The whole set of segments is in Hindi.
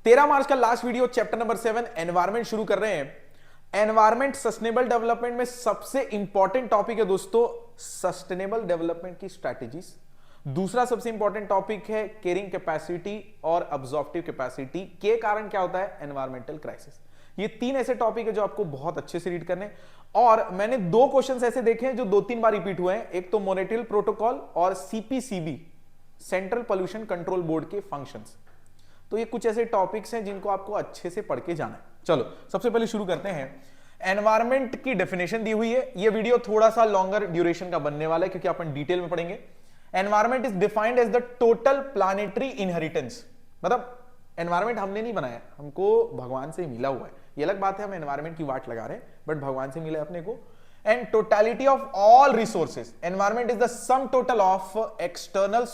13 मार्च का last video, chapter number 7 environment शुरू कर रहे हैं। एनवायरमेंट सस्टेनेबल डेवलपमेंट में सबसे इंपॉर्टेंट टॉपिक है दोस्तों सस्टेनेबल डेवलपमेंट की स्ट्रैटेजीज। दूसरा सबसे इंपॉर्टेंट टॉपिक है केयरिंग कैपेसिटी और अब्जॉर्प्टिव कैपेसिटी के कारण क्या होता है एनवायरमेंटल क्राइसिस। ये तीन ऐसे टॉपिक है जो आपको बहुत अच्छे से रीड करने, और मैंने दो क्वेश्चंस ऐसे देखे हैं जो 2-3 बार रिपीट हुए हैं। एक तो मोनेट्रियल प्रोटोकॉल और CPCB central pollution control board के फंक्शंस। तो ये कुछ ऐसे टॉपिक्स हैं जिनको आपको अच्छे से पढ़ के जाना है। चलो सबसे पहले शुरू करते हैं। एनवायरमेंट की डेफिनेशन दी हुई है। ये वीडियो थोड़ा सा लॉन्गर ड्यूरेशन का बनने वाला है क्योंकि अपन डिटेल में पढ़ेंगे। Environment is defined as the total planetary inheritance. मतलब एनवायरमेंट हमने नहीं बनाया, हमको भगवान से मिला हुआ है। ये अलग बात है हम एनवायरमेंट की वाट लगा रहे हैं, बट भगवान से मिला है अपने को। And totality of all resources. Environment is the sum total of external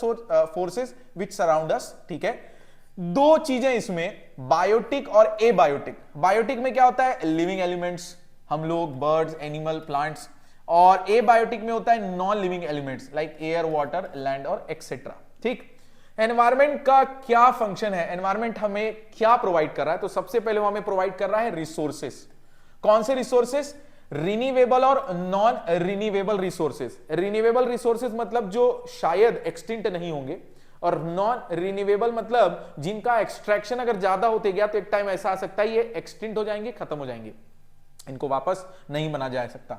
forces which surround us. ठीक है, दो चीजें इसमें, बायोटिक और एबायोटिक। बायोटिक में क्या होता है लिविंग एलिमेंट्स, हम लोग, बर्ड्स, एनिमल, प्लांट्स, और एबायोटिक में होता है non living elements like air, water, land और एक्सेट्रा। ठीक, एनवायरमेंट का क्या फंक्शन है, एनवायरमेंट हमें क्या प्रोवाइड कर रहा है? तो सबसे पहले वो हमें प्रोवाइड कर रहा है रिसोर्सेस। कौन से रिसोर्सेस? रिन्यूएबल और non renewable resources. Renewable resources मतलब जो शायद एक्सटिंक्ट नहीं होंगे, और नॉन रिन्यूएबल मतलब जिनका एक्सट्रैक्शन अगर ज्यादा होते गया तो एक टाइम ऐसा आ सकता है ये एक्सटिंक्ट हो जाएंगे, खत्म हो जाएंगे, इनको वापस नहीं बना जा सकता।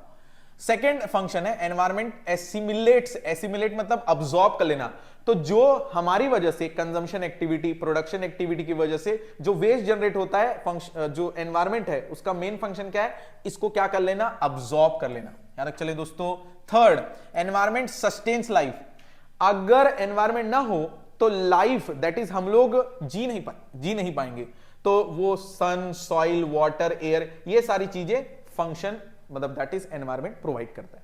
सेकेंड फंक्शन है एनवायरमेंट एसिमिलेट्स। एसिमिलेट मतलब अब्सॉर्ब कर लेना। तो जो हमारी वजह से कंजम्पशन एक्टिविटी, प्रोडक्शन एक्टिविटी की वजह से जो वेस्ट जनरेट होता है, जो एनवायरमेंट है उसका मेन फंक्शन क्या है, इसको क्या कर लेना, अब्सॉर्ब कर लेना। याद रख चले दोस्तों। Third, environment sustains life. अगर एनवायरमेंट ना हो तो लाइफ, दैट इज हम लोग जी नहीं पाएंगे। तो वो सन, सॉइल, वाटर, एयर, ये सारी चीजें फंक्शन मतलब दैट इज एनवायरमेंट प्रोवाइड करता है।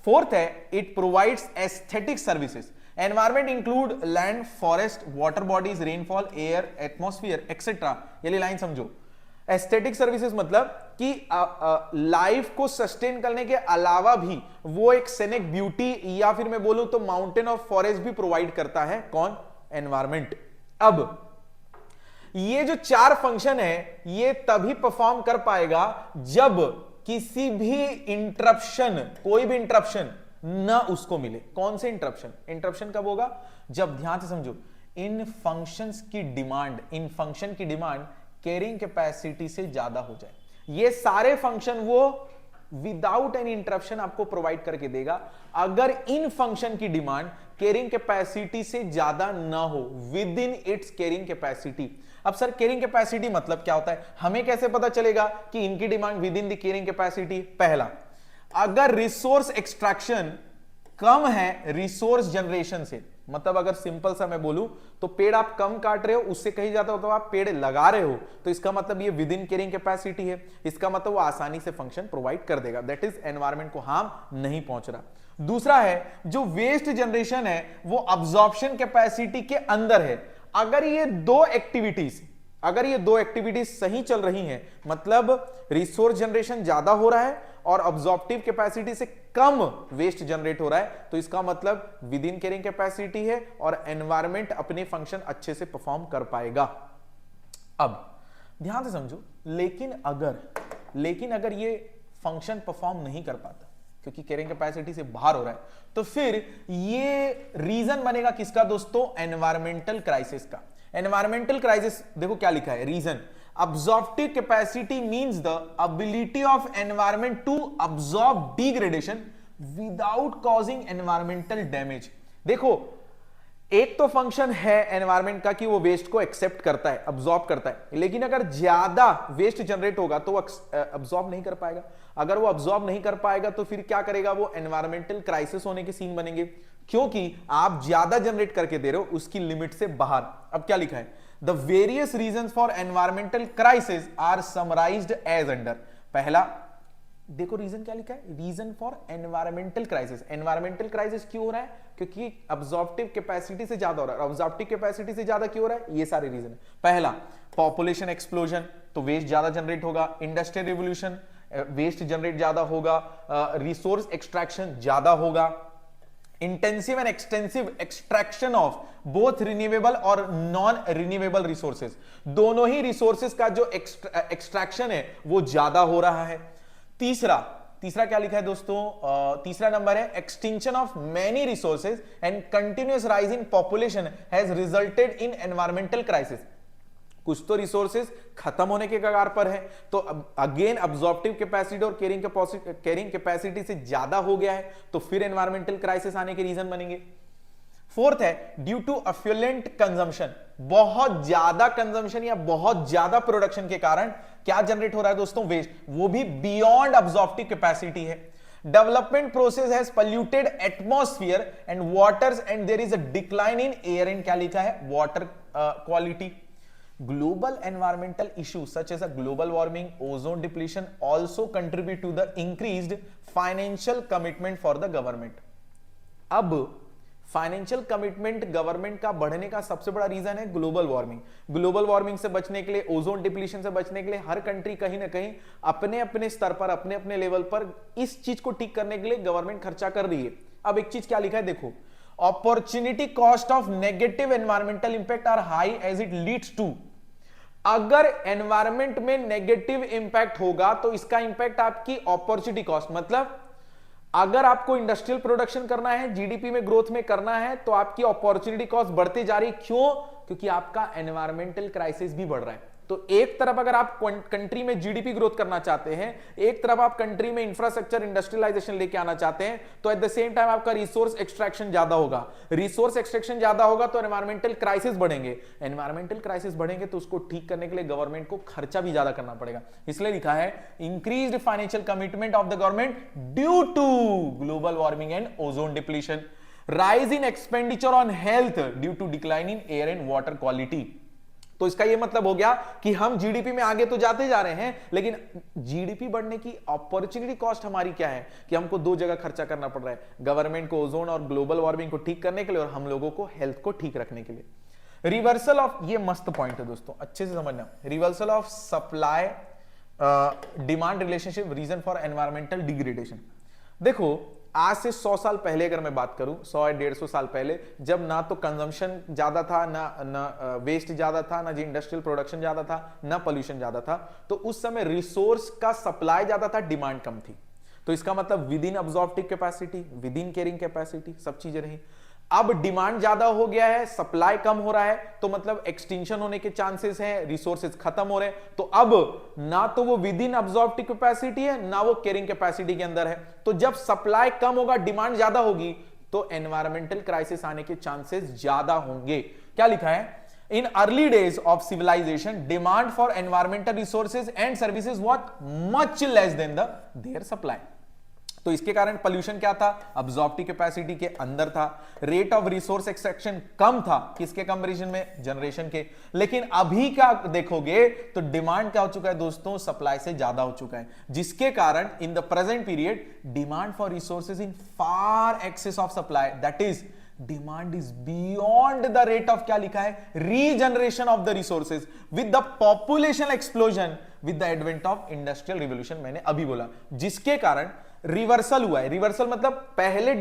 फोर्थ है it provides aesthetic services. Environment include land, forest, water bodies, rainfall, air, atmosphere etcetera. ये लाइन समझो। एस्थेटिक सर्विसेज मतलब कि लाइफ को सस्टेन करने के अलावा भी वो एक सेनिक ब्यूटी, या फिर मैं बोलूं तो माउंटेन और फॉरेस्ट भी प्रोवाइड करता है। कौन? एनवायरमेंट। अब ये जो चार फंक्शन है ये तभी परफॉर्म कर पाएगा जब किसी भी इंटरप्शन, कोई भी इंटरप्शन ना उसको मिले। कौन से इंटरप्शन? इंटरप्शन कब होगा? जब, ध्यान से समझो, इन फंक्शंस की डिमांड, इन फंक्शन की डिमांड कैरिंग कैपेसिटी से ज्यादा हो जाए। ये सारे फंक्शन वो विदाउट एनी इंटरप्शन आपको प्रोवाइड करके देगा अगर इन फंक्शन की डिमांड कैरिंग कैपेसिटी से ज्यादा ना हो, with in its carrying capacity. अब सर कैरिंग कैपेसिटी मतलब क्या होता है? हमें कैसे पता चलेगा कि इनकी demand with in the carrying capacity? पहला, अगर रिसोर्स एक्सट्रैक्शन कम है रिसोर्स जनरेशन से, मतलब अगर सिंपल सा मैं बोलूं तो पेड़ आप कम काट रहे हो, उससे कहीं जाता हो तो आप पेड़ लगा रहे हो, तो इसका मतलब ये विद इन कैरिंग कैपेसिटी है। इसका मतलब वो आसानी से फंक्शन प्रोवाइड कर देगा, दैट इज एनवायरमेंट को हार्म नहीं पहुंच रहा। दूसरा है जो वेस्ट जनरेशन है वो अब्जॉर्प्शन कैपेसिटी के अंदर है। अगर ये दो एक्टिविटीज सही चल रही हैं, मतलब रिसोर्स जनरेशन ज्यादा हो रहा है और अब्जॉर्प्टिव कैपेसिटी से कम वेस्ट जनरेट हो रहा है, तो इसका मतलब विद इन कैरिंग कैपेसिटी है और एनवायरमेंट अपने फंक्शन अच्छे से परफॉर्म कर पाएगा। अब ध्यान से समझो, लेकिन अगर ये फंक्शन परफॉर्म नहीं कर पाता क्योंकि कैरिंग कैपेसिटी से बाहर हो रहा है, तो फिर ये रीजन बनेगा किसका दोस्तों? एनवायरमेंटल क्राइसिस का। एनवायरमेंटल क्राइसिस देखो क्या लिखा है, reason absorptive capacity means the ability of environment to absorb degradation without causing environmental damage। देखो एक तो फंक्शन है एनवायरमेंट का कि वो वेस्ट को एक्सेप्ट करता है, अब्सॉर्ब करता है, लेकिन अगर ज्यादा वेस्ट जनरेट होगा तो वो अब्सॉर्ब नहीं कर पाएगा। अगर वो अब्सॉर्ब नहीं कर पाएगा तो फिर क्या करेगा वो? एनवायरमेंटल क्राइसिस होने के सीन बनेंगे, क्योंकि आप ज्यादा जनरेट करके दे रहे हो उसकी लिमिट से बाहर। अब क्या लिखा है? The various reasons for environmental crisis are summarized as under। पहला देखो रीजन क्या लिखा है, reason for environmental crisis. Environmental crisis क्यों हो रहा है? क्योंकि अब्जॉर्प्टिव कैपेसिटी से ज्यादा हो रहा है। अब्जॉर्प्टिव कैपेसिटी से ज्यादा क्यों हो रहा है? ये सारे रीजन है। पहला, पॉपुलेशन एक्सप्लोजन, तो वेस्ट ज्यादा जनरेट होगा। इंडस्ट्रियल रिवोल्यूशन, वेस्ट जनरेट ज्यादा होगा। रिसोर्स एक्सट्रैक्शन ज्यादा होगा। Intensive and extensive extraction of both renewable और नॉन रिन्यूएबल रिसोर्सेज, दोनों ही रिसोर्सेज का जो एक्सट्रैक्शन है वो ज्यादा हो रहा है। तीसरा क्या लिखा है दोस्तों, तीसरा नंबर है extinction of many resources and continuous rise in population has resulted in environmental crisis. कुछ तो रिसोर्सेज खत्म होने के कगार पर है, तो अगेन अब्जॉर्प्टिव कैपेसिटी और कैरिंग कैपेसिटी से ज्यादा हो गया है, तो फिर एनवायरमेंटल क्राइसिस आने के रीजन बनेंगे। फोर्थ है ड्यू टू अफ्यूलेंट कंजम्पशन, बहुत ज्यादा कंजम्पशन या बहुत ज्यादा प्रोडक्शन के कारण क्या जनरेट हो रहा है दोस्तों, वेस्ट, वो भी बियॉन्ड अब्जॉर्प्टिव कैपेसिटी है। Development process has polluted atmosphere and waters and there is a decline in air and क्या लिखा है, water quality. Global environmental issues such as a global warming, ozone depletion also contribute to the increased financial commitment for the government. अब फाइनेंशियल कमिटमेंट गवर्नमेंट का बढ़ने का सबसे बड़ा रीजन है ग्लोबल वार्मिंग। ग्लोबल वार्मिंग से बचने के लिए, ओजोन डिप्लीशन से बचने के लिए हर कंट्री कहीं ना कहीं अपने अपने स्तर पर, अपने अपने लेवल पर इस चीज को ठीक करने के लिए गवर्नमेंट खर्चा कर रही है। अब एक चीज क्या लिखा है देखो, opportunity cost of negative environmental impact are high as it leads to. अगर एनवायरमेंट में नेगेटिव इंपैक्ट होगा तो इसका इंपैक्ट आपकी अपॉर्चुनिटी कॉस्ट, मतलब अगर आपको इंडस्ट्रियल प्रोडक्शन करना है, जीडीपी में ग्रोथ में करना है, तो आपकी अपॉर्चुनिटी कॉस्ट बढ़ती जा रही। क्यों? क्योंकि आपका एनवायरमेंटल क्राइसिस भी बढ़ रहा है। तो एक तरफ अगर आप कंट्री में जीडीपी ग्रोथ करना चाहते हैं, एक तरफ आप कंट्री में इंफ्रास्ट्रक्चर इंडस्ट्रियलाइजेशन लेके आना चाहते हैं, तो एट द सेम टाइम आपका रिसोर्स एक्सट्रैक्शन ज्यादा होगा। रिसोर्स एक्सट्रैक्शन ज्यादा होगा तो एनवायरमेंटल क्राइसिस बढ़ेंगे। एनवायरमेंटल क्राइसिस बढ़ेंगे तो उसको ठीक करने के लिए गवर्नमेंट को खर्चा भी ज्यादा करना पड़ेगा। इसलिए लिखा है increased financial commitment of the government due to global warming and ozone depletion, rise in expenditure on health due to decline in air and water quality. तो इसका यह मतलब हो गया कि हम जीडीपी में आगे तो जाते जा रहे हैं, लेकिन जीडीपी बढ़ने की अपॉर्चुनिटी कॉस्ट हमारी क्या है कि हमको दो जगह खर्चा करना पड़ रहा है, गवर्नमेंट को ओजोन और ग्लोबल वार्मिंग को ठीक करने के लिए और हम लोगों को हेल्थ को ठीक रखने के लिए। रिवर्सल ऑफ, ये मस्त पॉइंट है दोस्तों, अच्छे से समझना। Reversal of supply demand relationship reason for environmental degradation. देखो आज से 100 साल पहले अगर मैं बात करूं, 100 या 150 साल पहले, जब ना तो कंजम्पशन ज्यादा था, ना वेस्ट ज्यादा था, ना इंडस्ट्रियल प्रोडक्शन ज्यादा था, ना पोल्यूशन ज्यादा था, तो उस समय रिसोर्स का सप्लाई ज्यादा था, डिमांड कम थी। तो इसका मतलब within absorptive capacity, within carrying capacity सब चीजें रही। अब डिमांड ज्यादा हो गया है, सप्लाई कम हो रहा है, तो मतलब एक्सटिंक्शन होने के चांसेस हैं, रिसोर्सेज खत्म हो रहे हैं। तो अब ना तो वो विद इन अब्जॉर्प्टिव कैपेसिटी है, ना वो कैरिंग कैपेसिटी के अंदर है। तो जब सप्लाई कम होगा, डिमांड ज्यादा होगी, तो एनवायरमेंटल क्राइसिस आने के चांसेस ज्यादा होंगे। क्या लिखा है, in early days of civilisation demand for environmental resources and services was much less than the their supply. तो इसके कारण पोल्यूशन क्या था, अब्जॉर्प्टिव कैपेसिटी के अंदर था। रेट ऑफ रिसोर्स एक्सट्रैक्शन कम था, किसके कंपैरिजन में, जनरेशन के। लेकिन अभी क्या देखोगे तो डिमांड क्या हो चुका है दोस्तों, सप्लाई से ज्यादा हो चुका है, जिसके कारण in the present period demand for resources in far excess of supply, that is demand is beyond the rate of, क्या लिखा है, regeneration of the resources with the population explosion with the advent of industrial revolution. मैंने अभी बोला, जिसके कारण रिवर्सल हुआ है। रिवर्सल मतलब पहले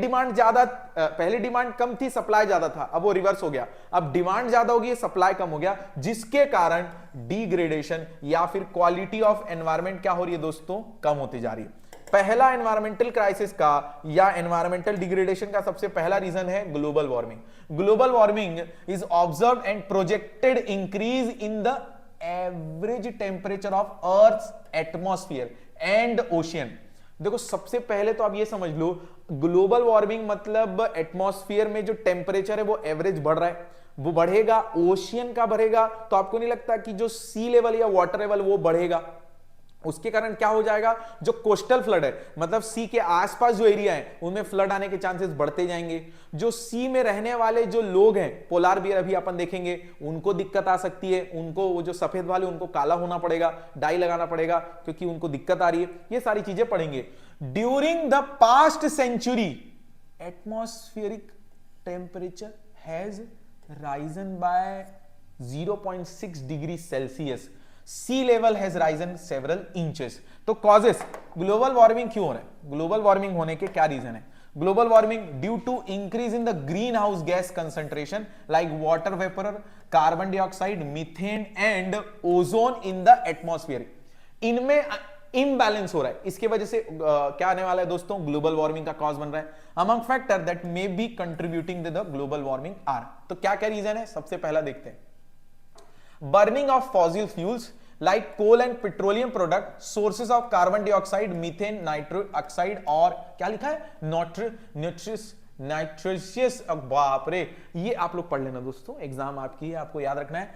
डिमांड कम थी, सप्लाई ज्यादा था, अब वो रिवर्स हो गया। अब डिमांड ज्यादा होगी, सप्लाई कम हो गया, जिसके कारण डिग्रेडेशन या फिर क्वालिटी ऑफ एनवायरमेंट क्या हो रही है दोस्तों, कम होती जा रही है। पहला एनवायरमेंटल क्राइसिस का या एनवायरमेंटल डिग्रेडेशन का सबसे पहला रीजन है global warming. Global warming is observed and projected increase in the average temperature of earth atmosphere and ocean. देखो सबसे पहले तो आप ये समझ लो, ग्लोबल वार्मिंग मतलब एटमॉस्फेयर में जो टेम्परेचर है वो एवरेज बढ़ रहा है, वो बढ़ेगा, ओशियन का बढ़ेगा। तो आपको नहीं लगता कि जो सी लेवल या वाटर लेवल वो बढ़ेगा, उसके कारण क्या हो जाएगा, जो कोस्टल फ्लड है, मतलब सी के आसपास जो एरिया है उनमें फ्लड आने के चांसेस बढ़ते जाएंगे। जो सी में रहने वाले जो लोग हैं, पोलार बियर अभी अपन देखेंगे, उनको दिक्कत आ सकती है, उनको वो जो सफेद वाले उनको काला होना पड़ेगा, डाई लगाना पड़ेगा क्योंकि उनको दिक्कत आ रही है। ये सारी चीजें पढ़ेंगे। During the past century atmospheric temperature has risen by 0.6 degree Celsius, sea level has risen several inches. तो कॉजेस, ग्लोबल वार्मिंग क्यों हो रहा है, ग्लोबल वार्मिंग होने के क्या रीजन है। Global warming due to increase in the green house gas concentration like water vapour, carbon dioxide, methane and ozone in the atmosphere. इनमें इम्बैलेंस हो रहा है, इसकी वजह से क्या आने वाला है दोस्तों, ग्लोबल वार्मिंग का कॉज बन रहा है। Among factor that may be contributing to the global warming are, तो क्या क्या रीजन है, सबसे पहला देखते हैं। Burning of fossil fuels like coal and petroleum product, sources of carbon dioxide, methane, nitric oxide और क्या लिखा है, नाइट्रोसियस, बाप रे, ये आप लोग पढ़ लेना दोस्तों, एग्जाम आपकी है, आपको याद रखना है।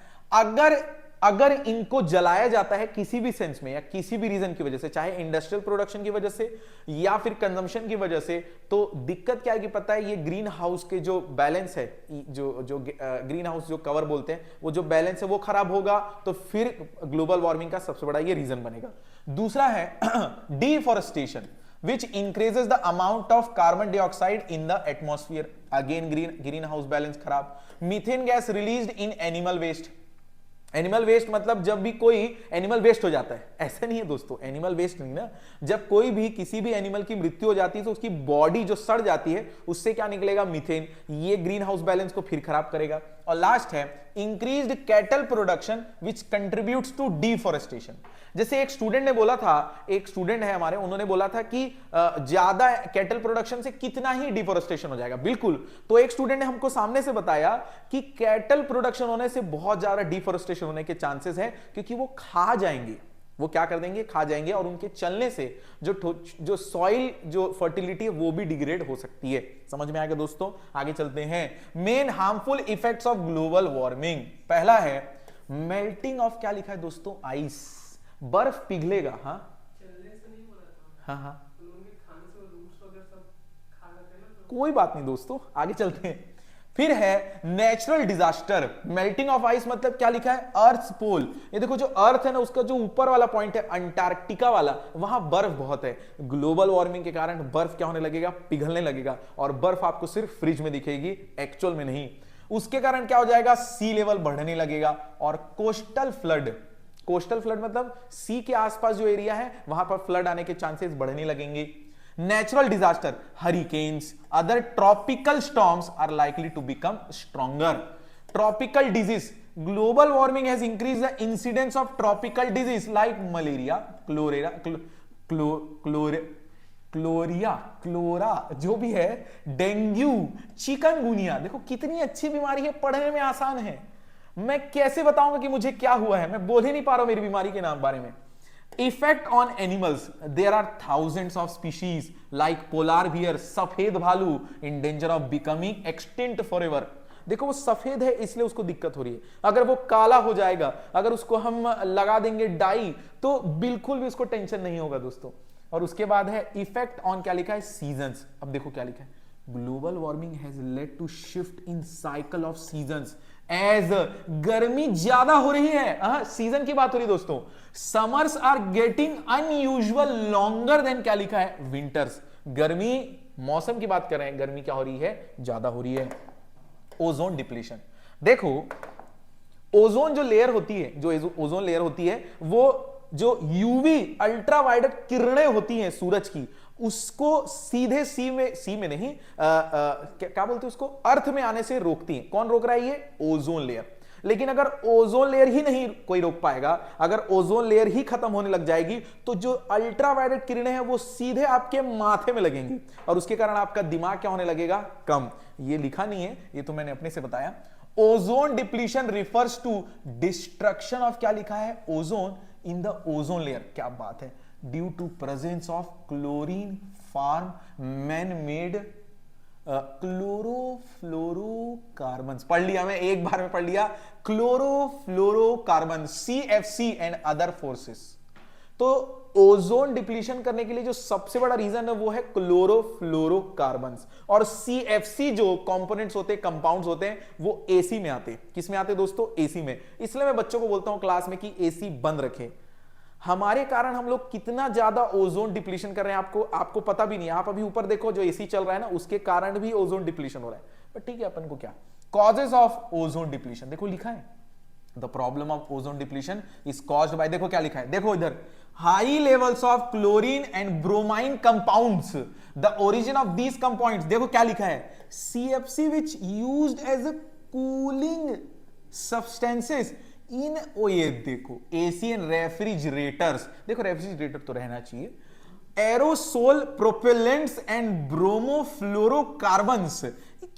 अगर इनको जलाया जाता है किसी भी सेंस में या किसी भी रीजन की वजह से, चाहे इंडस्ट्रियल प्रोडक्शन की वजह से या फिर कंजम्पशन की वजह से, तो दिक्कत क्या है कि पता है, ये ग्रीन हाउस के जो बैलेंस है, जो ग्रीन हाउस जो कवर बोलते हैं, वो जो बैलेंस है वो खराब होगा, तो फिर ग्लोबल वार्मिंग का सबसे बड़ा ये रीजन बनेगा। दूसरा है deforestation which increases the amount of carbon dioxide in the atmosphere, again greenhouse balance खराब। Methane gas released in animal waste, animal waste मतलब जब भी कोई एनिमल वेस्ट हो जाता है, ऐसा नहीं है दोस्तों, एनिमल वेस्ट नहीं ना, जब कोई भी किसी भी एनिमल की मृत्यु हो जाती है तो उसकी बॉडी जो सड़ जाती है उससे क्या निकलेगा, मीथेन, ये ग्रीन हाउस बैलेंस को फिर खराब करेगा। और लास्ट है increased cattle production which contributes to deforestation. जैसे एक स्टूडेंट ने बोला था, एक स्टूडेंट है हमारे, उन्होंने बोला था कि ज्यादा कैटल प्रोडक्शन से कितना ही डिफॉरेस्टेशन हो जाएगा, बिल्कुल। तो एक स्टूडेंट ने हमको सामने से बताया कि कैटल प्रोडक्शन होने से बहुत ज्यादा डिफॉरेस्टेशन होने के चांसेस है, क्योंकि वो खा जाएंगे, वो क्या कर देंगे, खा जाएंगे, और उनके चलने से जो सॉइल जो फर्टिलिटी है वो भी डिग्रेड हो सकती है। समझ में आएगा दोस्तों, आगे चलते हैं। Main harmful effects of global warming, पहला है मेल्टिंग ऑफ, क्या लिखा है दोस्तों, आइस, बर्फ पिघलेगा। हाँ चलने से नहीं हो रहा था, हाँ हाँ, तो उनके खाने से वो रूट्स वगैरह सब खा जाते हैं ना, तो कोई बात नहीं दोस्तों, आगे चलते हैं। फिर है natural disaster, melting of ice मतलब क्या लिखा है, अर्थ पोल, ये देखो जो अर्थ है ना, उसका जो ऊपर वाला पॉइंट है अंटार्कटिका वाला, वहां बर्फ बहुत है, ग्लोबल वार्मिंग के कारण बर्फ क्या होने लगेगा, पिघलने लगेगा, और बर्फ आपको सिर्फ फ्रिज में दिखेगी, एक्चुअल में नहीं। उसके कारण क्या हो जाएगा, सी लेवल बढ़ने लगेगा, और कोस्टल फ्लड, कोस्टल फ्लड मतलब सी के आसपास जो एरिया है वहां पर फ्लड आने के चांसेस बढ़ने लगेंगे। Natural disaster, hurricanes, other tropical storms are likely to become stronger. Tropical disease, global warming has increased the incidence of tropical disease like malaria, cholera जो भी है, डेंगू, चिकनगुनिया। देखो कितनी अच्छी बीमारी है, पढ़ने में आसान है, मैं कैसे बताऊंगा कि मुझे क्या हुआ है, मैं बोल ही नहीं पा रहा हूं मेरी बीमारी के नाम बारे में। Effect on animals, there are thousands of species like polar bear, सफेद भालू, in danger of becoming extinct forever. देखो वो सफेद है इसलिए उसको दिक्कत हो रही है, अगर वो काला हो जाएगा, अगर उसको हम लगा देंगे डाई, तो बिल्कुल भी उसको टेंशन नहीं होगा दोस्तों। और उसके बाद है इफेक्ट ऑन, क्या लिखा है, सीजन्स। अब देखो क्या लिखा है, global warming has led to shift in cycle of seasons, as गर्मी ज्यादा हो रही है, सीजन की बात हो रही है दोस्तों, summers are getting unusual longer than, क्या लिखा है, विंटर्स। गर्मी मौसम की बात कर रहे हैं, गर्मी क्या हो रही है, ज्यादा हो रही है। ओजोन डिप्लीशन, देखो ओजोन जो लेयर होती है, जो ओजोन लेयर होती है, वो जो यूवी अल्ट्रावायलेट किरणें होती हैं सूरज की, उसको सीधे सी में नहीं, क्या बोलते हैं उसको, अर्थ में आने से रोकती हैं। कौन रोक रहा है, ये ओजोन लेयर। लेकिन अगर ओजोन लेयर ही नहीं कोई रोक पाएगा, अगर ओजोन लेयर ही खत्म होने लग जाएगी, तो जो अल्ट्रावायलेट किरणें हैं वो सीधे आपके माथे में लगेंगी, और उसके कारण आपका दिमाग क्या होने लगेगा, कम। ये लिखा नहीं है, ये तो मैंने अपने से बताया। Ozone depletion refers to destruction of, क्या लिखा है, ozone in the ozone layer. क्या बात है, due to presence of chlorine from man made chlorofluorocarbons. पढ़ लिया मैं, एक बार में पढ़ लिया, chlorofluorocarbon, CFC and other forces. तो ओजोन डिप्लीशन करने के लिए जो सबसे बड़ा रीजन है वो है क्लोरोफ्लोरोकार्बन्स, और CFC जो कंपोनेंट्स होते हैं, कंपाउंड्स होते हैं, वो AC में आते हैं। किस में आते हैं दोस्तों, AC में। इसलिए मैं बच्चों को बोलता हूं क्लास में कि AC बंद रखें। हमारे कारण हम लोग कितना ज्यादा ओजोन डिप्लीशन कर रहे हैं, आपको पता भी नहीं। आप अभी ऊपर देखो, जो AC चल रहा है ना, उसके कारण भी ओजोन डिप्लीशन हो रहा है, पर ठीक है, अपन को क्या। कॉजेस ऑफ ओजोन डिप्लीशन देखो लिखा है, the problem of ozone depletion is caused by, देखो क्या लिखा है, देखो इधर, high levels of chlorine and bromine compounds, the origin of these compounds, देखो क्या लिखा है, CFC which used as a cooling substances in, oh ये देखो, एसी एंड रेफ्रिजरेटर्स, देखो रेफ्रिजरेटर तो रहना चाहिए, एरोसोल प्रोपेलेंट्स एंड ब्रोमोफ्लोरोकार्बन्स,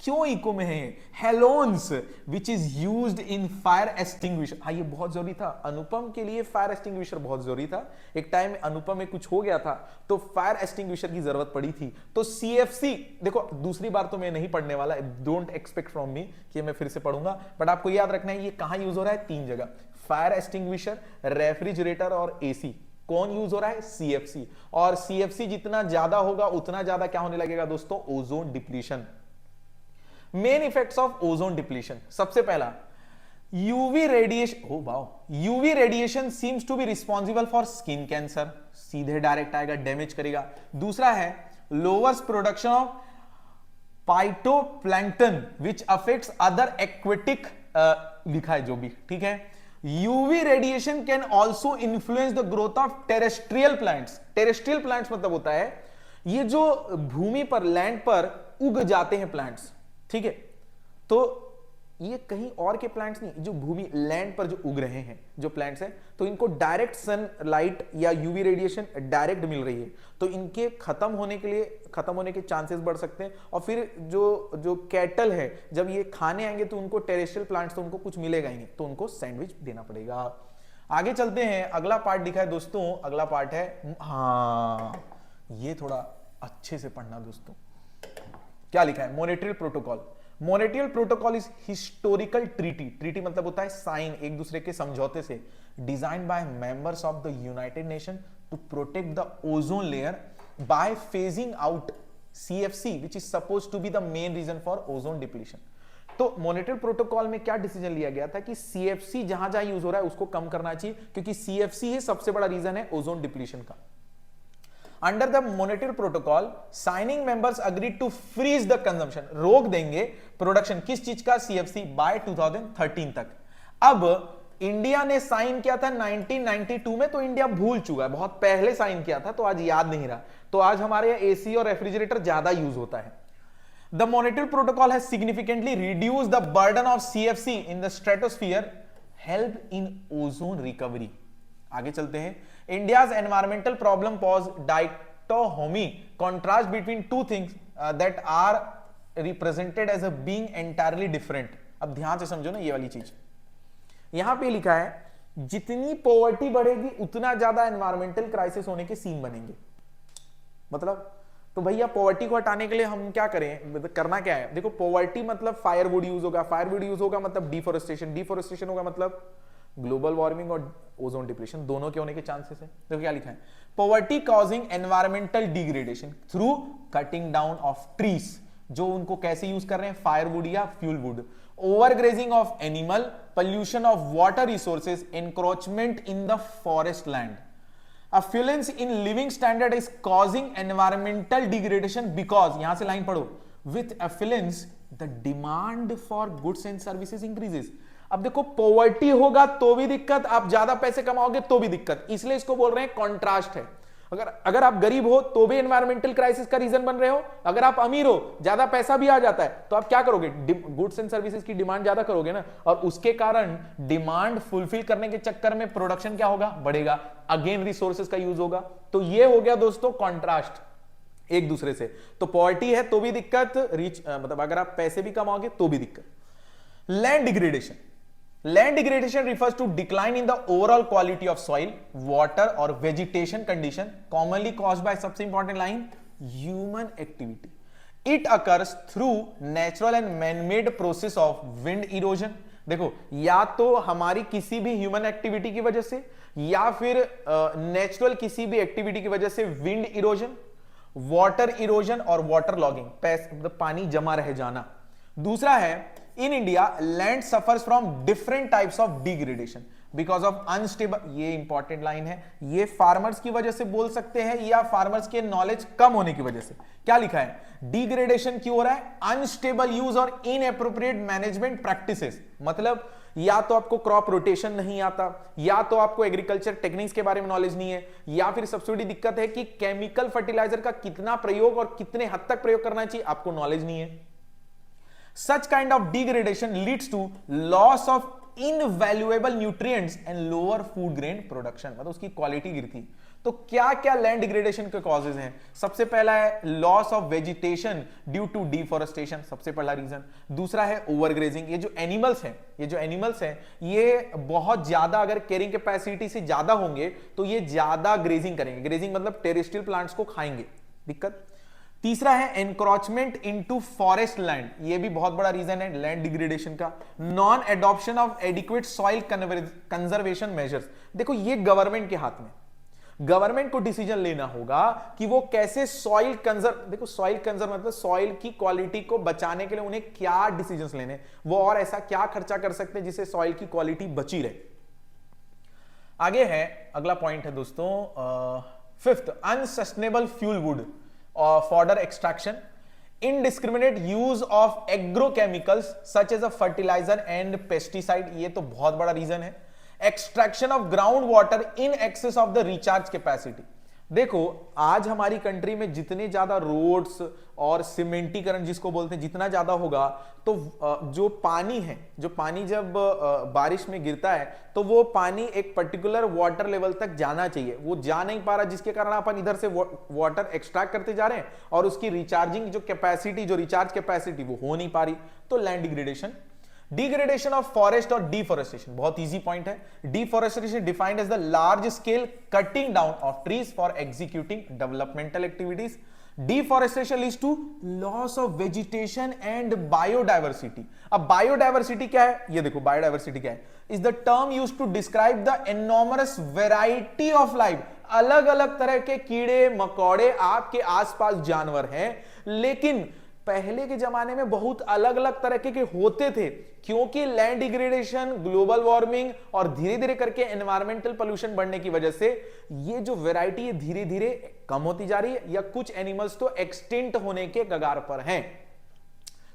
क्यों इको में है, halons which is used in fire extinguisher, हाँ ये बहुत जरूरी था, अनुपम के लिए फायर एक्सटिंग्विशर बहुत जरूरी था, एक टाइम में अनुपम में कुछ हो गया था तो फायर एक्सटिंग्विशर की जरूरत पड़ी थी, तो CFC, देखो दूसरी बार तो मैं नहीं पढ़ने वाला, डोंट एक्सपेक्ट फ्रॉम मी कि मैं फिर से पढ़ूंगा, बट आपको याद रखना है ये कहां यूज हो रहा है, 3 जगह, फायर एक्सटिंग्विशर, रेफ्रिजरेटर और AC, कौन यूज हो रहा है, CFC, और CFC जितना ज्यादा होगा उतना ज्यादा क्या होने लगेगा दोस्तों, ozone depletion. Main effects of ozone depletion, सबसे पहला UV radiation, oh wow, UV radiation seems to be responsible for skin cancer, सीधे डायरेक्ट आएगा, डैमेज करेगा। दूसरा है lowers production of phytoplankton which affects other aquatic, लिखा है जो भी, ठीक है। UV radiation can also influence the growth of terrestrial plants, terrestrial plants मतलब होता है ये जो भूमि पर, लैंड पर उग जाते हैं प्लांट्स, ठीक है, तो ये कहीं और के प्लांट्स नहीं, जो भूमि लैंड पर जो उग रहे हैं जो प्लांट्स हैं, तो इनको डायरेक्ट सनलाइट या यूवी रेडिएशन डायरेक्ट मिल रही है, तो इनके खत्म होने के चांसेस बढ़ सकते हैं, और फिर जो कैटल है जब ये खाने आएंगे तो उनको, टेरेस्ट्रियल प्लांट्स तो उनको कुछ मिलेगा ही नहीं, तो उनको सैंडविच देना पड़ेगा। आगे चलते हैं, अगला पार्ट लिखा है दोस्तों, अगला पार्ट है, हाँ ये थोड़ा अच्छे से पढ़ना दोस्तों, क्या लिखा है, Montreal protocol. Montreal protocol is historical treaty, treaty मतलब होता है साइन, एक दूसरे के समझौते से, design by members of the United Nation to protect the ozone layer by phasing out CFC which is suppose to be the main reason for ozone depletion. तो मॉनेट्रियल प्रोटोकॉल में क्या डिसीजन लिया गया था कि CFC जहां जहां यूज हो रहा है उसको कम करना चाहिए, क्योंकि CFC ही सबसे बड़ा रीजन है ओजोन डिप्लीशन का। Under the Monetary Protocol, signing members agreed to freeze the consumption, रोक देंगे प्रोडक्शन, किस चीज का, CFC, बाय 2013 तक। अब इंडिया ने साइन किया था 1992 में, तो इंडिया भूल चुका है, बहुत पहले साइन किया था, तो आज याद नहीं रहा, तो आज हमारे यहाँ AC और रेफ्रिजरेटर ज्यादा यूज होता है। The Monetary Protocol has significantly reduced the burden of CFC in the stratosphere, help in ozone recovery। आगे चलते हैं, India's environmental problem poses dichotomy, contrast between two things that are represented as a being entirely different. अब ध्यान से समझो ना ये वाली चीज, यहां पे लिखा है जितनी पॉवर्टी बढ़ेगी उतना ज्यादा एनवायरमेंटल क्राइसिस होने के सीन बनेंगे, मतलब तो भैया पॉवर्टी को हटाने के लिए हम क्या करें, करना क्या है, देखो पॉवर्टी मतलब फायरवुड यूज होगा, फायरवुड यूज होगा मतलब डिफोरेस्टेशन, डिफोरेस्टेशन होगा मतलब ग्लोबल वार्मिंग और ओजोन डिप्लीशन, दोनों के होने के चांसेस है। देखो क्या लिखा है, poverty causing environmental degradation through cutting down of trees, जो उनको कैसे यूज कर रहे हैं, फायरवुड या fuel wood, overgrazing of animal, pollution of water resources, encroachment in the forest land. Affluence in living standard is causing environmental degradation because, यहां से लाइन पढ़ो, with affluence the demand for goods and services increases। अब देखो पॉवर्टी होगा तो भी दिक्कत, आप ज्यादा पैसे कमाओगे तो भी दिक्कत, इसलिए इसको बोल रहे हैं कॉन्ट्रास्ट है। अगर आप गरीब हो तो भी एनवायरमेंटल क्राइसिस का रीजन बन रहे हो, अगर आप अमीर हो ज्यादा पैसा भी आ जाता है तो आप क्या करोगे, गुड्स एंड सर्विसेज की डिमांड ज्यादा करोगे ना, और उसके कारण डिमांड फुलफिल करने के चक्कर में प्रोडक्शन क्या होगा, बढ़ेगा, अगेन रिसोर्सेज का यूज होगा। तो ये हो गया दोस्तों कॉन्ट्रास्ट एक दूसरे से, तो पॉवर्टी है तो भी दिक्कत, मतलब अगर आप पैसे भी कमाओगे तो भी दिक्कत। Land degradation, land degradation refers to decline in the overall quality of soil, water or vegetation condition commonly caused by, सबसे important line, human activity. It occurs through natural and man-made process of wind erosion। देखो या तो हमारी किसी भी ह्यूमन एक्टिविटी की वजह से या फिर नेचुरल किसी भी एक्टिविटी की वजह से विंड इरोजन, वाटर इरोजन और वाटर लॉगिंग, पानी जमा रह जाना। दूसरा है, in India land suffers from different types of degradation because of unstable, ये इंपॉर्टेंट लाइन है, ये फार्मर्स की वजह से बोल सकते हैं या फार्मर्स के नॉलेज कम होने की वजह से। क्या लिखा है, डिग्रेडेशन क्यों हो रहा है, अनस्टेबल यूज और इनएप्रोप्रिएट मैनेजमेंट प्रैक्टिसेस, मतलब या तो आपको क्रॉप रोटेशन नहीं आता, या तो आपको एग्रीकल्चर टेक्निक्स के बारे में नॉलेज नहीं है, या फिर सबसे बड़ी दिक्कत है कि केमिकल फर्टिलाइजर का कितना प्रयोग और कितने हद तक प्रयोग करना चाहिए आपको नॉलेज नहीं है। Such kind of degradation leads to loss of invaluable nutrients and lower food grain production, मतलब उसकी क्वालिटी गिरती। तो क्या क्या लैंड डिग्रेडेशन के कॉजेज हैं? सबसे पहला है loss of vegetation due to deforestation, सबसे पहला रीजन। दूसरा है ओवरग्रेजिंग, ये जो एनिमल्स हैं ये बहुत ज्यादा अगर कैरिंग कैपेसिटी से ज्यादा होंगे तो ये ज्यादा ग्रेजिंग करेंगे, ग्रेजिंग मतलब टेरेस्ट्रियल प्लांट्स को खाएंगे, दिक्कत। तीसरा है एनक्रोचमेंट इनटू फॉरेस्ट लैंड, ये भी बहुत बड़ा रीजन है लैंड डिग्रेडेशन का। Non adoption of adequate soil conservation measures, देखो ये गवर्नमेंट के हाथ में, गवर्नमेंट को डिसीजन लेना होगा कि वो कैसे सॉइल कंजर्व, देखो सॉइल कंजर्व मतलब सॉइल की क्वालिटी को बचाने के लिए उन्हें क्या डिसीजंस लेने, वो और ऐसा क्या खर्चा कर सकते हैं जिससे सॉइल की क्वालिटी बची रहे। आगे है अगला पॉइंट है दोस्तों, fifth, unsustainable fuel wood fodder extraction, indiscriminate use of agrochemicals such as a fertilizer and pesticide, ये तो बहुत बड़ा रीजन है। extraction of ground water in excess of the recharge capacity, देखो आज हमारी कंट्री में जितने ज्यादा रोड्स और सीमेंटीकरण जिसको बोलते हैं जितना ज्यादा होगा तो जो पानी है, जो पानी जब बारिश में गिरता है तो वो पानी एक पर्टिकुलर वाटर लेवल तक जाना चाहिए, वो जा नहीं पा रहा, जिसके कारण अपन इधर से वाटर एक्सट्रैक्ट करते जा रहे हैं और उसकी रिचार्जिंग जो कैपेसिटी, जो रिचार्ज कैपेसिटी वो हो नहीं पा रही, तो land degradation. Degradation of forest और डिफॉरेस्टेशन, बहुत इजी पॉइंट है। Deforestation defined as the large scale cutting down of trees for executing developmental activities. Deforestation leads to loss of vegetation and biodiversity. अब बायोडाइवर्सिटी क्या है, ये देखो बायोडाइवर्सिटी क्या है, is the term used to describe the enormous variety of life. अलग अलग तरह के कीड़े मकोड़े आपके आसपास जानवर हैं, लेकिन पहले के जमाने में बहुत अलग अलग तरह के होते थे, क्योंकि लैंड डिग्रेडेशन, ग्लोबल वार्मिंग और धीरे धीरे करके एनवायरमेंटल पोल्यूशन बढ़ने की वजह से ये जो वैरायटी है धीरे धीरे कम होती जा रही है, या कुछ एनिमल्स तो एक्सटिंक्ट होने के कगार पर हैं,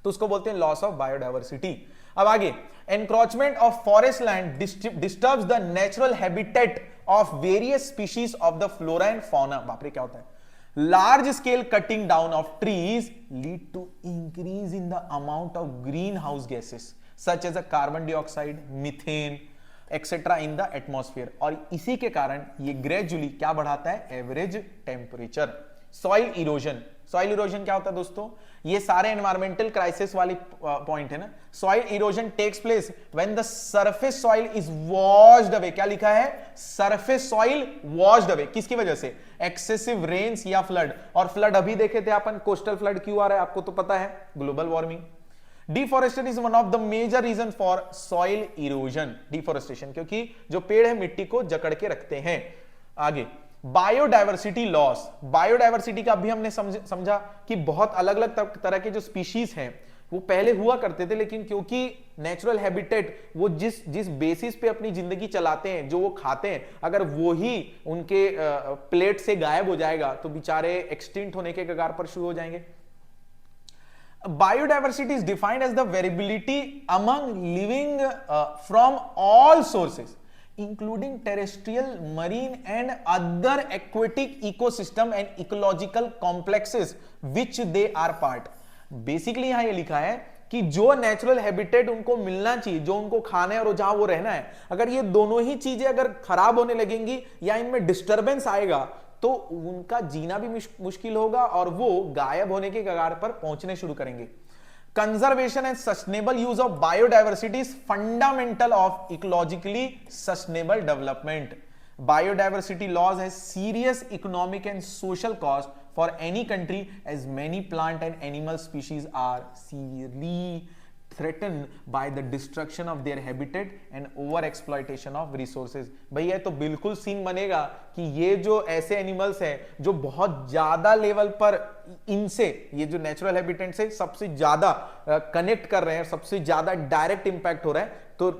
तो उसको बोलते हैं लॉस ऑफ बायोडाइवर्सिटी। अब आगे, encroachment of forest land disturbs the natural habitat of various species of the flora and fauna. बाप रे क्या होता है, large scale cutting down of trees lead to increase in the amount of greenhouse gases such as a carbon dioxide, methane etc in the atmosphere, और इसी के कारण ये gradually क्या बढ़ाता है, average temperature. Soil erosion, soil erosion क्या होता है दोस्तों, ये सारे एनवायरमेंटल क्राइसिस वाली पॉइंट है ना। Soil erosion takes place when the surface soil is washed away, क्या लिखा है, सरफेस सॉइल वॉश्ड अवे, किसकी वजह से, एक्सेसिव रेन्स या फ्लड। और फ्लड अभी देखे थे अपन, कोस्टल फ्लड क्यों आ रहा है आपको तो पता है, global warming. Deforestation is one of the major reason for soil erosion, deforestation, क्योंकि जो पेड़ है मिट्टी को जकड़ के रखते हैं। आगे, बायोडाइवर्सिटी लॉस, बायोडाइवर्सिटी का अभी हमने समझा कि बहुत अलग अलग तरह के जो स्पीशीज हैं वो पहले हुआ करते थे, लेकिन क्योंकि नेचुरल हैबिटेट वो जिस बेसिस पे अपनी जिंदगी चलाते हैं, जो वो खाते हैं, अगर वो ही उनके प्लेट से गायब हो जाएगा तो बेचारे एक्सटिंक्ट होने के कगार पर शुरू हो जाएंगे। Biodiversity is defined as the variability among living from all sources, including terrestrial, marine and other aquatic ecosystem and ecological complexes which they are part. Basically यहां ये लिखा है कि जो नेचुरल हैबिटेट उनको मिलना चाहिए, जो उनको खाना है और जहां वो रहना है, अगर ये दोनों ही चीजें अगर खराब होने लगेंगी या इनमें डिस्टर्बेंस आएगा तो उनका जीना भी मुश्किल होगा और वो गायब होने के कगार पर पहुंचने शुरू करेंगे। Conservation and sustainable use of biodiversity is fundamental of ecologically sustainable development. Biodiversity loss has serious economic and social cost for any country as many plant and animal species are severely threatened by the destruction of their habitat and over exploitation of resources। भैया तो बिल्कुल सीन बनेगा कि ये जो ऐसे एनिमल्स हैं जो बहुत ज्यादा लेवल पर इनसे, ये जो नेचुरल हैबिटेट से सबसे ज्यादा कनेक्ट कर रहे हैं, सबसे ज्यादा डायरेक्ट इंपैक्ट हो रहा है, तो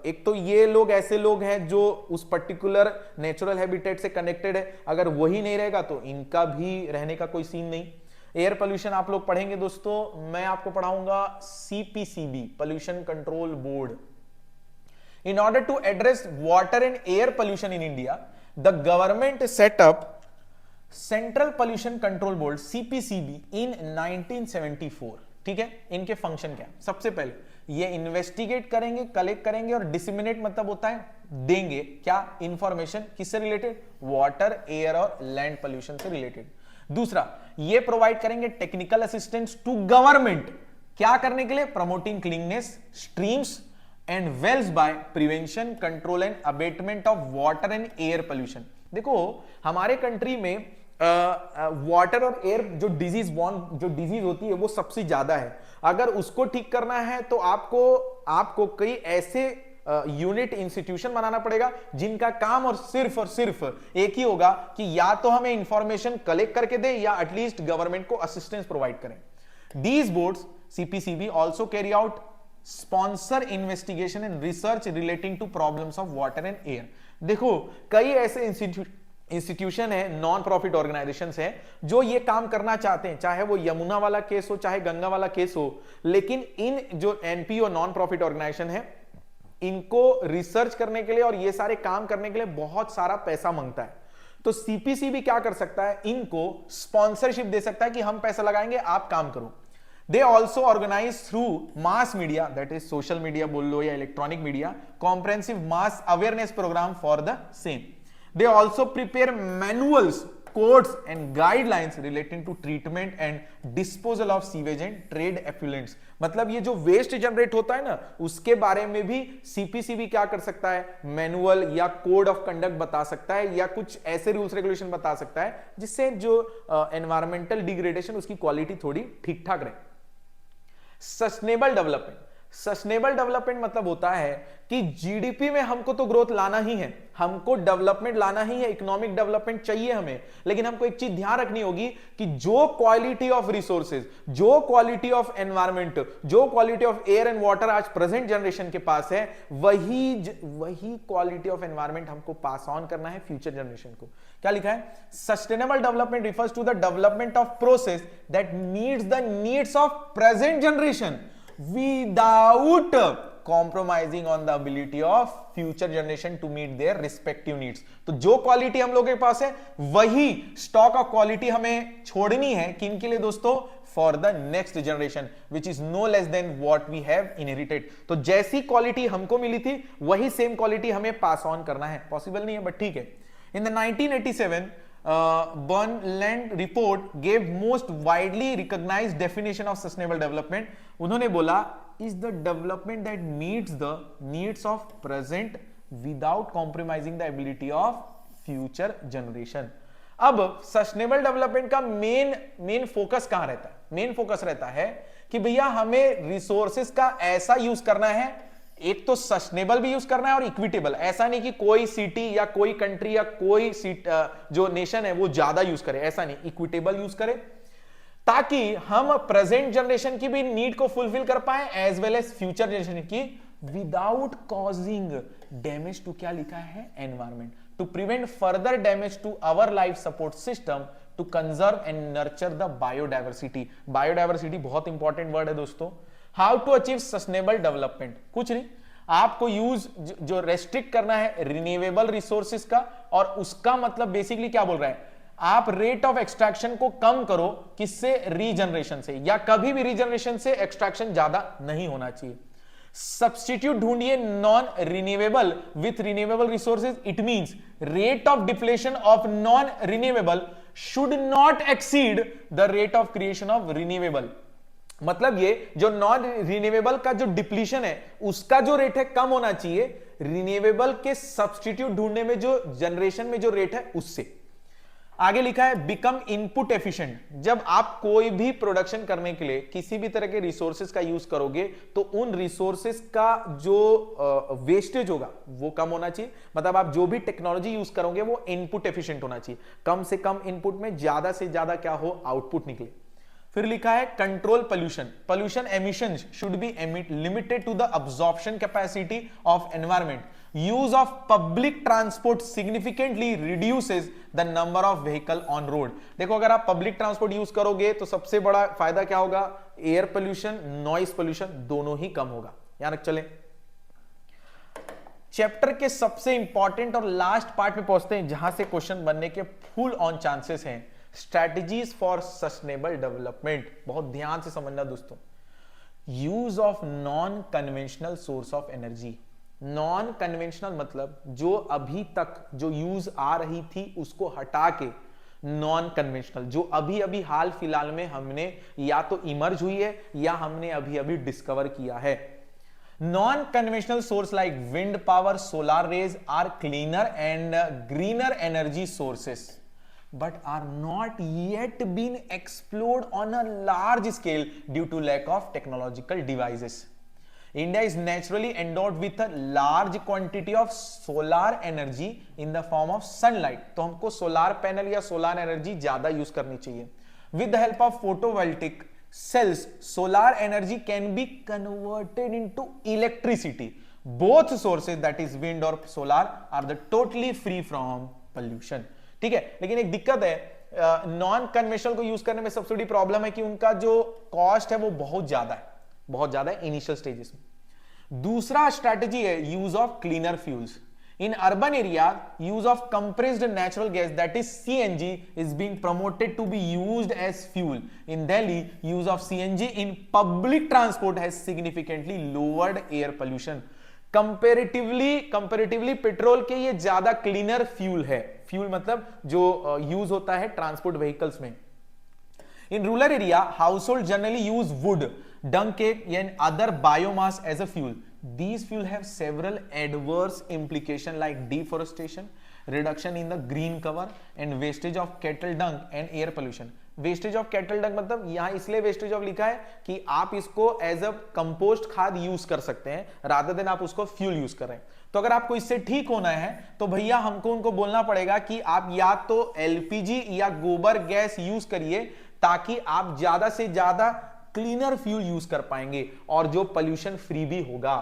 एक तो ये लोग ऐसे लोग हैं जो उस पर्टिकुलर नेचुरल हैबिटेट से कनेक्टेड है, अगर वही नहीं रहेगा तो इनका भी रहने का कोई सीन नहीं। एयर पोल्यूशन आप लोग पढ़ेंगे दोस्तों, मैं आपको पढ़ाऊंगा CPCB, pollution control board, In order to address water and air pollution in India, the government set up central pollution control board CPCB in 1974। ठीक है, इनके फंक्शन क्या है? सबसे पहले ये इन्वेस्टिगेट करेंगे, कलेक्ट करेंगे और डिसिमिनेट मतलब होता है देंगे क्या इंफॉर्मेशन, किससे रिलेटेड? वाटर, एयर और लैंड पॉल्यूशन से रिलेटेड। दूसरा, ये प्रोवाइड करेंगे टेक्निकल असिस्टेंस टू गवर्नमेंट, क्या करने के लिए? Promoting cleanness streams and wells by prevention, control and abatement of water and air pollution. देखो हमारे कंट्री में वाटर और एयर जो डिजीज होती है वो सबसे ज्यादा है। अगर उसको ठीक करना है तो आपको कई ऐसे यूनिट इंस्टीट्यूशन बनाना पड़ेगा जिनका काम और सिर्फ एक ही होगा कि या तो हमें इंफॉर्मेशन कलेक्ट करके दे या एटलीस्ट गवर्नमेंट को असिस्टेंस प्रोवाइड करें। These boards CPCB also carry out sponsor investigation and research relating to problems of water and air. देखो कई ऐसे इंस्टीट्यूशन है, नॉन प्रॉफिट ऑर्गेनाइजेशंस है जो ये काम करना चाहते हैं, चाहे वो यमुना वाला केस हो चाहे गंगा वाला केस हो, लेकिन इन जो एनपीओ नॉन प्रॉफिट ऑर्गेनाइजेशन है इनको रिसर्च करने के लिए और ये सारे काम करने के लिए बहुत सारा पैसा मांगता है। तो सीपीसीबी क्या कर सकता है? इनको स्पॉन्सरशिप दे सकता है कि हम पैसा लगाएंगे, आप काम करो। They also organize through mass media, that is social media बोल लो या electronic media, comprehensive mass awareness program for the same. They also prepare manuals, codes and guidelines relating to treatment and disposal of sewage and trade effluents. मतलब ये जो वेस्ट जनरेट होता है ना उसके बारे में भी सीपीसीबी क्या कर सकता है? मैनुअल या कोड ऑफ कंडक्ट बता सकता है या कुछ ऐसे रूल्स रेगुलेशन बता सकता है जिससे जो एनवायरमेंटल डिग्रेडेशन उसकी क्वालिटी थोड़ी ठीक ठाक रहे। सस्टेनेबल डेवलपमेंट मतलब होता है कि जीडीपी में हमको तो ग्रोथ लाना ही है, हमको डेवलपमेंट लाना ही है, इकोनॉमिक डेवलपमेंट चाहिए हमें, लेकिन हमको एक चीज ध्यान रखनी होगी कि जो क्वालिटी ऑफ रिसोर्सेज, जो क्वालिटी ऑफ एनवायरमेंट, जो quality of air and water आज प्रेजेंट जनरेशन के पास है वही क्वालिटी ऑफ एनवायरमेंट हमको पास ऑन करना है फ्यूचर जनरेशन को। क्या लिखा है? Sustainable development refers to the development of process that meets the needs of present generation without compromising on the ability of future generation to meet their respective needs। तो जो क्वालिटी हम लोगों के पास है वही स्टॉक ऑफ क्वालिटी हमें छोड़नी है किन के लिए दोस्तों? For the next generation which is no less than what we have inherited. तो जैसी क्वालिटी हमको मिली थी वही सेम क्वालिटी हमें पास ऑन करना है। पॉसिबल नहीं है बट ठीक है। In the 1987 Burnland report gave most widely recognized definition of sustainable development। उन्होंने बोला is the development that meets the needs of present without compromising the ability of future generation। अब सस्टेनेबल डेवलपमेंट का मेन फोकस कहां रहता है? मेन फोकस रहता है कि भैया हमें रिसोर्सेस का ऐसा यूज करना है, एक तो सस्टेनेबल भी यूज करना है और इक्विटेबल। ऐसा नहीं कि कोई सिटी या कोई कंट्री या कोई जो नेशन है वो ज्यादा यूज करे, ऐसा नहीं, इक्विटेबल यूज करे ताकि हम प्रेजेंट जनरेशन की भी नीड को फुलफिल कर पाए as well as future generation की विदाउट कॉजिंग डैमेज टू, क्या लिखा है? Environment, to prevent further damage to our life support system, to conserve and nurture the biodiversity. Biodiversity बहुत इंपॉर्टेंट वर्ड है दोस्तों। How to achieve sustainable development? कुछ नहीं, आपको यूज जो रेस्ट्रिक्ट करना है रिन्यूएबल रिसोर्सेज का, और उसका मतलब बेसिकली क्या बोल रहा है? आप रेट ऑफ एक्सट्रैक्शन को कम करो, किससे? रीजनरेशन से, या कभी भी रीजनरेशन से एक्सट्रैक्शन ज्यादा नहीं होना चाहिए। सब्स्टिट्यूट ढूंढिए non renewable with renewable resources. It means rate of depletion of non renewable should not exceed the rate of creation of renewable. मतलब ये जो नॉन रिन्यूएबल का जो डिप्लीशन है उसका जो रेट है कम होना चाहिए रिन्यूएबल के सब्स्टिट्यूट ढूंढने में जो जनरेशन में जो रेट है उससे। आगे लिखा है बिकम इनपुट एफिशिएंट। जब आप कोई भी प्रोडक्शन करने के लिए किसी भी तरह के रिसोर्सेज का यूज करोगे तो उन रिसोर्सेज का जो वेस्टेज होगा वो कम होना चाहिए। मतलब आप जो भी टेक्नोलॉजी यूज करोगे वो इनपुट एफिशिएंट होना चाहिए, कम से कम इनपुट में ज्यादा से ज्यादा क्या हो? आउटपुट निकले। फिर लिखा है control pollution emissions should be limited to the absorption capacity of environment. Use of public transport significantly reduces the number of vehicle on road. देखो अगर आप पब्लिक ट्रांसपोर्ट यूज करोगे तो सबसे बड़ा फायदा क्या होगा? एयर पोल्यूशन, नॉइस पोल्यूशन दोनों ही कम होगा। याद रख चले। चैप्टर के सबसे इंपॉर्टेंट और लास्ट पार्ट में पहुंचते हैं जहां से क्वेश्चन बनने के फुल ऑन चांसेस हैं, स्ट्रेटजीज फॉर सस्टेनेबल डेवलपमेंट। बहुत ध्यान से समझना दोस्तों। Use of non conventional source of energy. Non conventional मतलब जो अभी तक जो यूज आ रही थी उसको हटा के नॉन कन्वेंशनल, जो अभी अभी हाल फिलहाल में हमने या तो इमर्ज हुई है या हमने अभी अभी डिस्कवर किया है। Non-conventional source like wind power, solar rays are cleaner and greener energy sources, but are not yet been explored on a large scale due to lack of technological devices. India is naturally endowed with a large quantity of solar energy in the form of sunlight. तो हमको सोलार पैनल या सोलार एनर्जी ज्यादा यूज करनी चाहिए। With the help of photovoltaic cells, solar energy can be converted into electricity. Both sources, that is wind or solar, are the totally free from pollution. ठीक है, लेकिन एक दिक्कत है नॉन कन्वेंशनल को यूज करने में। सबसे बड़ी प्रॉब्लम है कि उनका जो कॉस्ट है वो बहुत ज्यादा है इनिशियल स्टेजेस में। दूसरा स्ट्रैटेजी है use of cleaner fuels. In urban area, use of compressed natural gas, that is CNG, is being promoted to be used as fuel. In Delhi, use of CNG in public transport has significantly lowered air pollution. Comparatively petrol के ये ज्यादा क्लीनर फ्यूल है। फ्यूल मतलब जो यूज होता है ट्रांसपोर्ट व्हीकल्स में। In rural area, households generally use wood, dung cake, and other biomass as a fuel. These fuel have several adverse implications like deforestation, reduction in the green cover, and wastage of cattle dung and air pollution. Wastage of cattle dung मतलब यहाँ इसलिए wastage of लिखा है कि आप इसको एज अ कंपोस्ट खाद यूज कर सकते हैं रादर देन आप उसको फ्यूल यूज कर रहे हैं। तो अगर आपको इससे ठीक होना है तो भैया हमको उनको बोलना पड़ेगा कि आप या तो एलपीजी या गोबर गैस यूज करिए ताकि आप ज्यादा से ज्यादा क्लीनर फ्यूल यूज कर पाएंगे और जो पोल्यूशन फ्री भी होगा।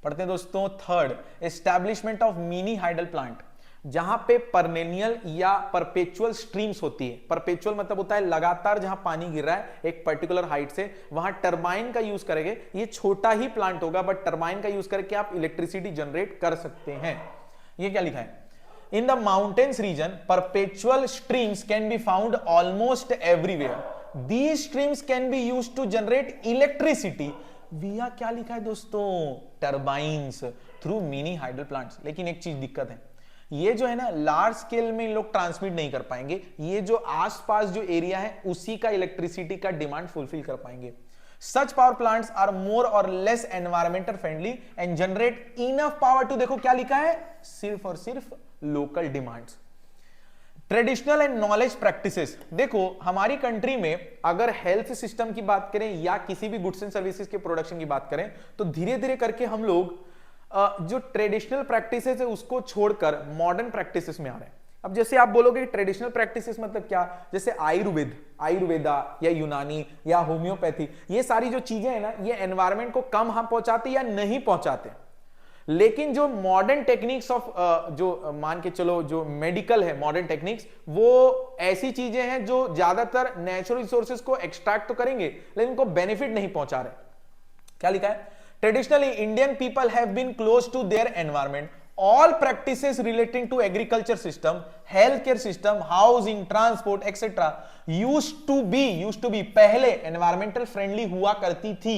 पढ़ते हैं दोस्तों third, establishment of mini hydel plant. जहां पे परनेनियल या परपेचुअल स्ट्रीम्स होती है। परपेचुअल मतलब होता है लगातार जहां पानी गिर रहा है एक पर्टिकुलर हाइट से, वहां टरबाइन का यूज करेंगे। ये छोटा ही प्लांट होगा बट टरबाइन का यूज करके आप इलेक्ट्रिसिटी जनरेट कर सकते हैं। ये क्या लिखा है? In the mountains region, perpetual streams can be found almost everywhere. These streams can be used to generate electricity via क्या लिखा है दोस्तों? Turbines through mini hydel plants. लेकिन एक चीज दिक्कत है, ये जो है ना लार्ज स्केल में इन लोग ट्रांसमिट नहीं कर पाएंगे। ये जो आसपास जो एरिया है उसी का इलेक्ट्रिसिटी का डिमांड फुलफिल कर पाएंगे। Such power plants are more or less environmental friendly and generate enough power to, देखो क्या लिखा है, सिर्फ और सिर्फ local demands. Traditional and knowledge practices, देखो हमारी कंट्री में अगर हेल्थ सिस्टम की बात करें या किसी भी गुड्स एंड सर्विसेज के प्रोडक्शन की बात करें तो धीरे धीरे करके हम लोग जो ट्रेडिशनल प्रैक्टिसेस है उसको छोड़कर मॉडर्न प्रैक्टिसेस में आ रहे हैं। अब जैसे आप बोलोगे ट्रेडिशनल प्रैक्टिसेस मतलब क्या, जैसे आयुर्वेदा या यूनानी या होम्योपैथी, ये सारी जो चीजें हैं ना ये एनवायरनमेंट को कम हार्म पहुंचाते या नहीं पहुंचाते। लेकिन जो मॉडर्न टेक्निक्स ऑफ जो मान के चलो जो मेडिकल है मॉडर्न टेक्निक्स, वो ऐसी चीजें हैं जो ज्यादातर नेचुरल रिसोर्सेज को एक्सट्रैक्ट तो करेंगे लेकिन उनको बेनिफिट नहीं पहुंचा रहे। क्या लिखा है? Traditionally Indian people have been close to their environment. All practices relating to agriculture system, healthcare system, housing, transport, etc. used to be पहले environmental friendly हुआ करती थी।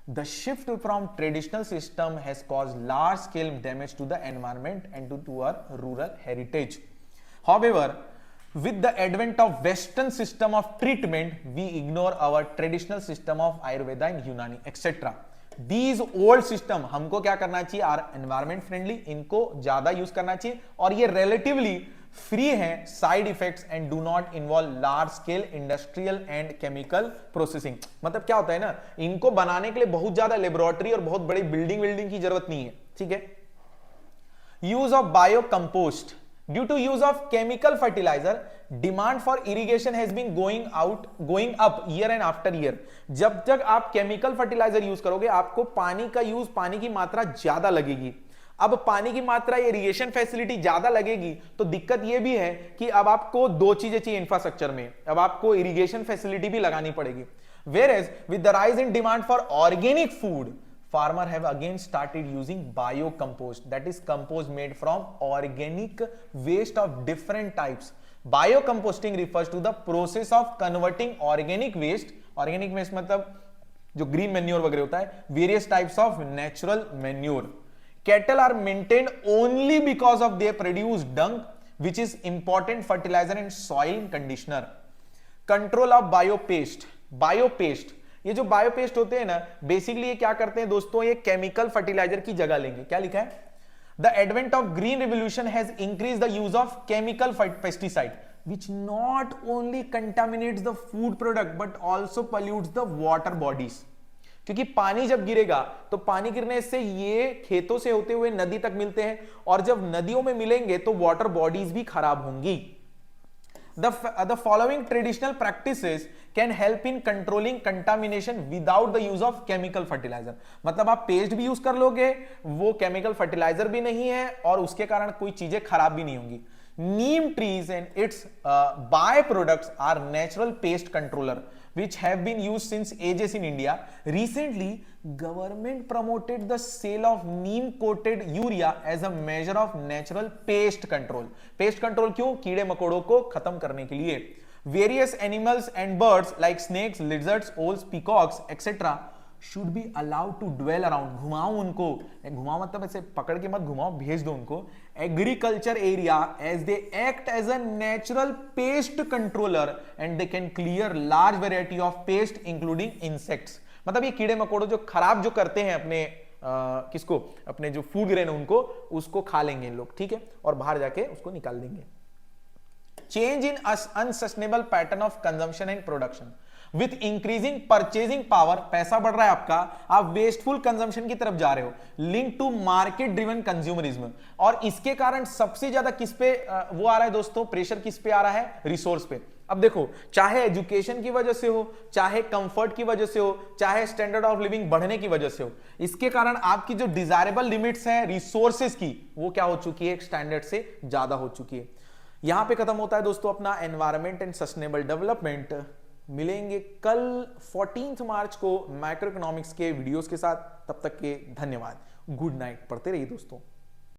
The shift from traditional system has caused large scale damage to the environment and to our rural heritage. However, with the advent of Western system of treatment, we ignore our traditional system of Ayurveda and Unani, etc. These old system हमको क्या करना चाहिए, आर एनवायरमेंट फ्रेंडली, इनको ज्यादा यूज करना चाहिए और ये रिलेटिवली फ्री हैं side effects and do not involve large scale industrial and chemical processing. मतलब क्या होता है ना, इनको बनाने के लिए बहुत ज्यादा लेबोरेटरी और बहुत बड़ी बिल्डिंग की जरूरत नहीं है। ठीक है। Use of bio compost, due to use of chemical fertiliser demand for irrigation has been going up year and after year. जब तक आप केमिकल फर्टिलाइजर यूज करोगे आपको पानी की मात्रा ज्यादा लगेगी। अब पानी की मात्रा इरिगेशन फैसिलिटी ज्यादा लगेगी तो दिक्कत यह भी है कि अब आपको दो चीजें चाहिए इंफ्रास्ट्रक्चर में, अब आपको इरिगेशन फैसिलिटी भी लगानी पड़ेगी। Whereas with the rise in demand for organic food, farmer have again started using biocompost, that is compost made from organic waste of different types. Biocomposting refers to the process of converting organic waste मतलब जो ग्रीन मैन्योर वगैरह होता है, various types of natural manure. Cattle are maintained only because of they produce dung which is important fertiliser and soil conditioner. Control of biopest. Biopest, ये जो बायोपेस्ट होते हैं ना, बेसिकली ये क्या करते हैं दोस्तों, ये केमिकल फर्टिलाइजर की जगह लेंगे. क्या लिखा है? The advent of green revolution has increase the use of chemical pesticide which not only contaminates the food product but also pollutes the water bodies. क्योंकि पानी जब गिरेगा तो पानी गिरने से ये खेतों से होते हुए नदी तक मिलते हैं, और जब नदियों में मिलेंगे तो वाटर बॉडीज भी खराब होंगी. The following traditional practices can help in controlling contamination without the use of chemical fertilizer. मतलब आप पेस्ट भी यूज कर लोगे, वो केमिकल फर्टिलाइजर भी नहीं है और उसके कारण कोई चीजें खराब भी नहीं होंगी. Neem trees and its byproducts are natural pest controller which have been used since ages in India. Recently, government promoted the sale of neem coated urea as a measure of natural pest control. Pest control क्यों? कीड़े मकोड़ों को खत्म करने के लिए. Various animals and birds like snakes, lizards, owls, peacocks, etc. should be allowed to dwell around. घुमाओ उनको, घुमाओ मतलब ऐसे पकड़ के मत घुमाओ, भेज दो उनको. Agriculture area as they act as a natural pest controller and they can clear large variety of pest including insects. मतलब ये कीड़े मकोड़ों जो खराब जो करते हैं अपने किसको, अपने जो फूड ग्रेन उनको, उसको खा लेंगे लोग, ठीक है, और बाहर जाके उसको निकाल देंगे. Change in unsustainable pattern of consumption and production. With increasing purchasing power, पैसा बढ़ रहा है आपका, आप वेस्टफुल कंजम्पशन की तरफ जा रहे हो. Link to market driven consumerism. और इसके कारण सबसे ज्यादा किस पे वो आ रहा है दोस्तों, प्रेशर किस पे आ रहा है? रिसोर्स पे. अब देखो, चाहे एजुकेशन की वजह से हो, चाहे कंफर्ट की वजह से हो, चाहे स्टैंडर्ड ऑफ लिविंग बढ़ने की वजह से हो, इसके कारण आपकी जो डिजायरेबल लिमिट्स है रिसोर्सेज की, वो क्या हो चुकी है? एक स्टैंडर्ड से ज्यादा हो चुकी है. यहां पे खत्म होता है दोस्तों अपना एनवायरमेंट एंड सस्टेनेबल डेवलपमेंट. मिलेंगे कल 14 मार्च को मैक्रो इकोनॉमिक्स के वीडियोस के साथ. तब तक के धन्यवाद. Good night. पढ़ते रहिए दोस्तों.